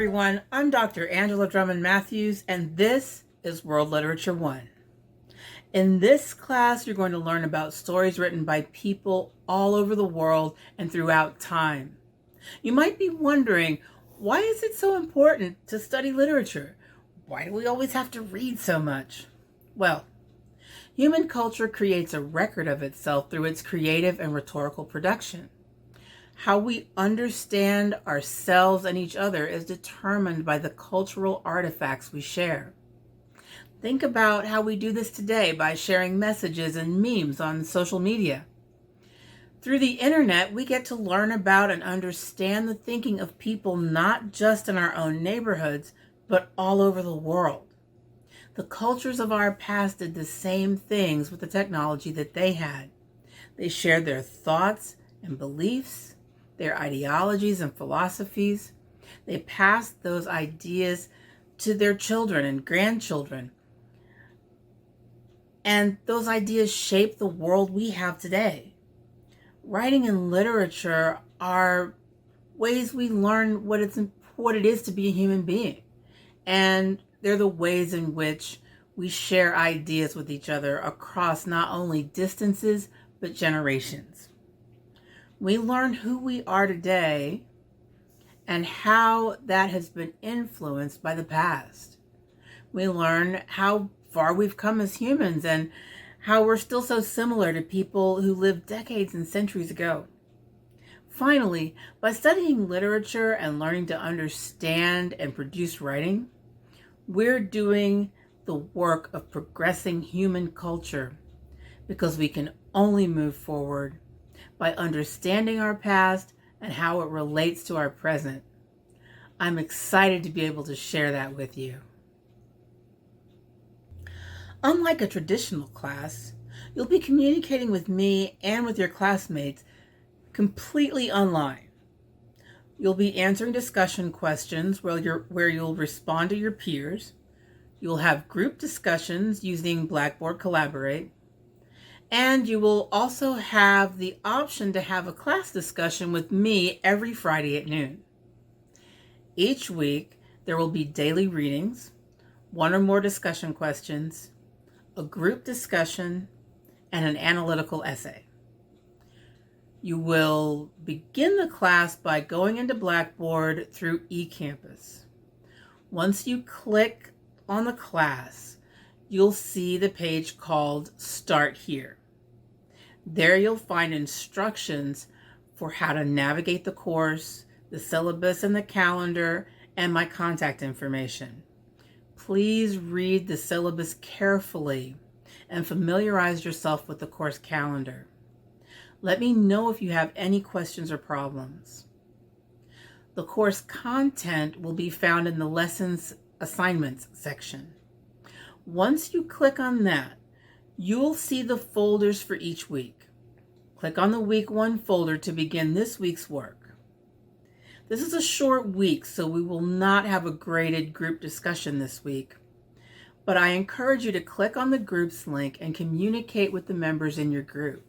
everyone. I'm Dr. Angela Drummond Matthews, and this is World Literature 1. In this class, you're going to learn about stories written by people all over the world and throughout time. You might be wondering, why is it so important to study literature? Why do we always have to read so much? Well, human culture creates a record of itself through its creative and rhetorical production. How we understand ourselves and each other is determined by the cultural artifacts we share. Think about how we do this today by sharing messages and memes on social media. Through the internet, we get to learn about and understand the thinking of people not just in our own neighborhoods, but all over the world. The cultures of our past did the same things with the technology that they had. They shared their thoughts and beliefs, their ideologies and philosophies. They passed those ideas to their children and grandchildren. And those ideas shape the world we have today. Writing and literature are ways we learn what it is to be a human being. And they're the ways in which we share ideas with each other across not only distances, but generations. We learn who we are today and how that has been influenced by the past. We learn how far we've come as humans and how we're still so similar to people who lived decades and centuries ago. Finally, by studying literature and learning to understand and produce writing, we're doing the work of progressing human culture, because we can only move forward by understanding our past and how it relates to our present. I'm excited to be able to share that with you. Unlike a traditional class, you'll be communicating with me and with your classmates completely online. You'll be answering discussion questions where you'll respond to your peers. You'll have group discussions using Blackboard Collaborate. And you will also have the option to have a class discussion with me every Friday at noon. Each week, there will be daily readings, one or more discussion questions, a group discussion, and an analytical essay. You will begin the class by going into Blackboard through eCampus. Once you click on the class, you'll see the page called Start Here. There you'll find instructions for how to navigate the course, the syllabus and the calendar, and my contact information. Please read the syllabus carefully and familiarize yourself with the course calendar. Let me know if you have any questions or problems. The course content will be found in the Lessons Assignments section. Once you click on that, you'll see the folders for each week. Click on the Week 1 folder to begin this week's work. This is a short week, so we will not have a graded group discussion this week. But I encourage you to click on the groups link and communicate with the members in your group.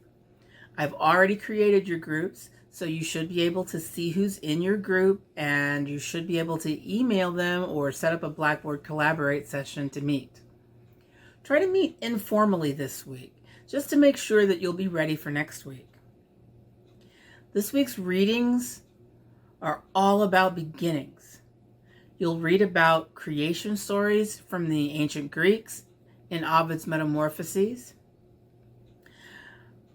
I've already created your groups, so you should be able to see who's in your group, and you should be able to email them or set up a Blackboard Collaborate session to meet. Try to meet informally this week, just to make sure that you'll be ready for next week. This week's readings are all about beginnings. You'll read about creation stories from the ancient Greeks in Ovid's Metamorphoses,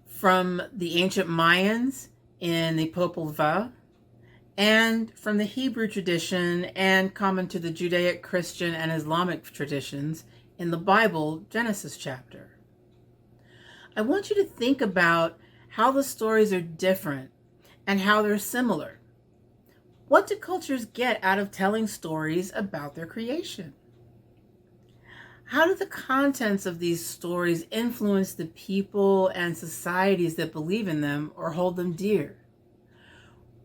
from the ancient Mayans in the Popol Vuh, and from the Hebrew tradition and common to the Judaic, Christian, and Islamic traditions in the Bible, Genesis chapter. I want you to think about how the stories are different and how they're similar. What do cultures get out of telling stories about their creation? How do the contents of these stories influence the people and societies that believe in them or hold them dear?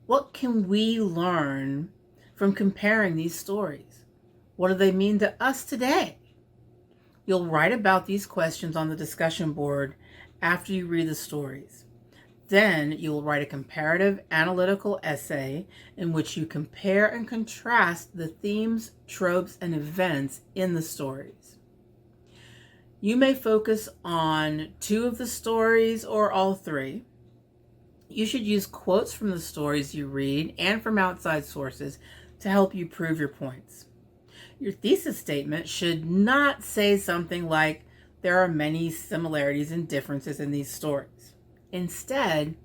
What can we learn from comparing these stories? What do they mean to us today? You'll write about these questions on the discussion board after you read the stories. Then you will write a comparative analytical essay in which you compare and contrast the themes, tropes, and events in the stories. You may focus on 2 of the stories or all 3. You should use quotes from the stories you read and from outside sources to help you prove your points. Your thesis statement should not say something like, "There are many similarities and differences in these stories." Instead,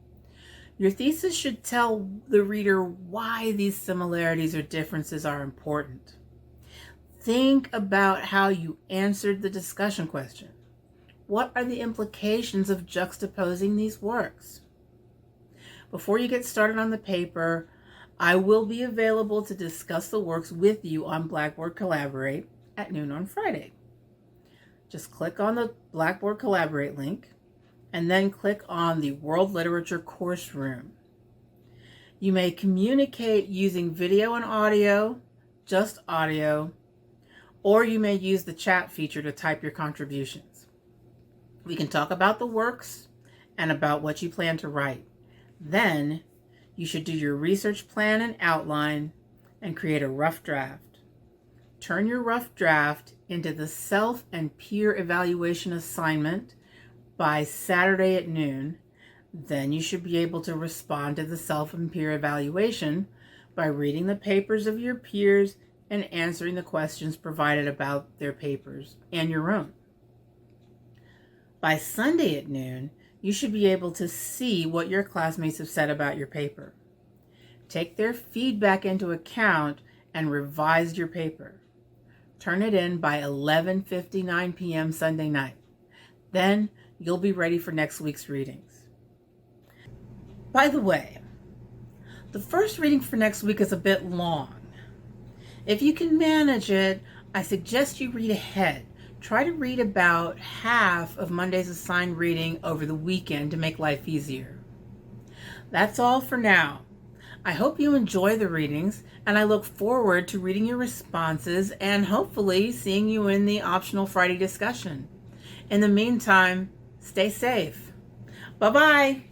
your thesis should tell the reader why these similarities or differences are important. Think about how you answered the discussion question. What are the implications of juxtaposing these works? Before you get started on the paper, I will be available to discuss the works with you on Blackboard Collaborate at noon on Friday. Just click on the Blackboard Collaborate link and then click on the World Literature Course Room. You may communicate using video and audio, just audio, or you may use the chat feature to type your contributions. We can talk about the works and about what you plan to write. Then you should do your research plan and outline and create a rough draft. Turn your rough draft into the self and peer evaluation assignment by Saturday at noon. Then you should be able to respond to the self and peer evaluation by reading the papers of your peers and answering the questions provided about their papers and your own. By Sunday at noon, you should be able to see what your classmates have said about your paper. Take their feedback into account and revise your paper. Turn it in by 11:59 p.m. Sunday night. Then you'll be ready for next week's readings. By the way, the first reading for next week is a bit long. If you can manage it, I suggest you read ahead. Try to read about half of Monday's assigned reading over the weekend to make life easier. That's all for now. I hope you enjoy the readings, and I look forward to reading your responses and hopefully seeing you in the optional Friday discussion. In the meantime, stay safe. Bye-bye.